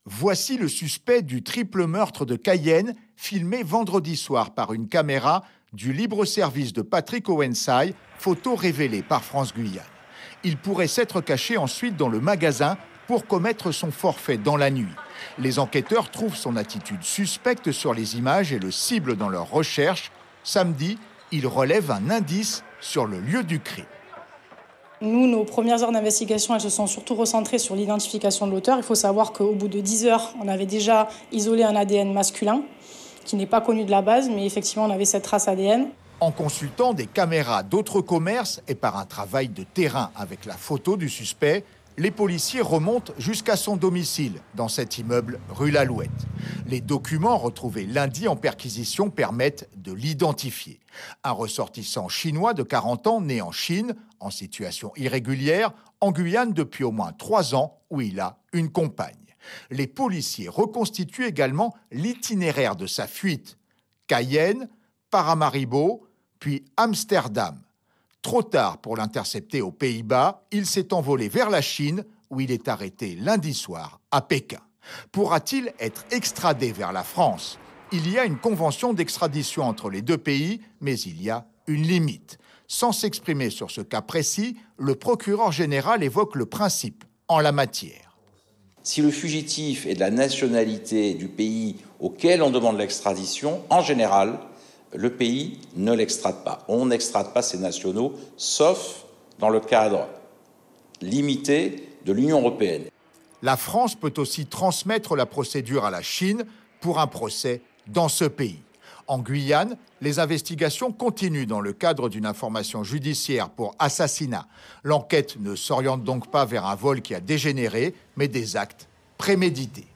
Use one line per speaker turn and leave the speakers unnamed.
Voici le suspect du triple meurtre de Cayenne, filmé vendredi soir par une caméra du libre-service de Patrick Owensai, photo révélée par France Guyane. Il pourrait s'être caché ensuite dans le magasin pour commettre son forfait dans la nuit. Les enquêteurs trouvent son attitude suspecte sur les images et le ciblent dans leurs recherches. Samedi, ils relèvent un indice sur le lieu du crime.
Nous, nos premières heures d'investigation, elles se sont surtout recentrées sur l'identification de l'auteur. Il faut savoir qu'au bout de 10 heures, on avait déjà isolé un ADN masculin qui n'est pas connu de la base, mais effectivement, on avait cette trace ADN.
En consultant des caméras d'autres commerces et par un travail de terrain avec la photo du suspect, les policiers remontent jusqu'à son domicile, dans cet immeuble rue L'Alouette. Les documents retrouvés lundi en perquisition permettent de l'identifier. Un ressortissant chinois de 40 ans, né en Chine, en situation irrégulière, en Guyane depuis au moins 3 ans, où il a une compagne. Les policiers reconstituent également l'itinéraire de sa fuite. Cayenne, Paramaribo, puis Amsterdam. Trop tard pour l'intercepter aux Pays-Bas, il s'est envolé vers la Chine, où il est arrêté lundi soir à Pékin. Pourra-t-il être extradé vers la France? Il y a une convention d'extradition entre les deux pays, mais il y a une limite. Sans s'exprimer sur ce cas précis, le procureur général évoque le principe en la matière.
Si le fugitif est de la nationalité du pays auquel on demande l'extradition, en général, le pays ne l'extrade pas. On n'extrade pas ses nationaux, sauf dans le cadre limité de l'Union européenne.
La France peut aussi transmettre la procédure à la Chine pour un procès dans ce pays. En Guyane, les investigations continuent dans le cadre d'une information judiciaire pour assassinat. L'enquête ne s'oriente donc pas vers un vol qui a dégénéré, mais des actes prémédités.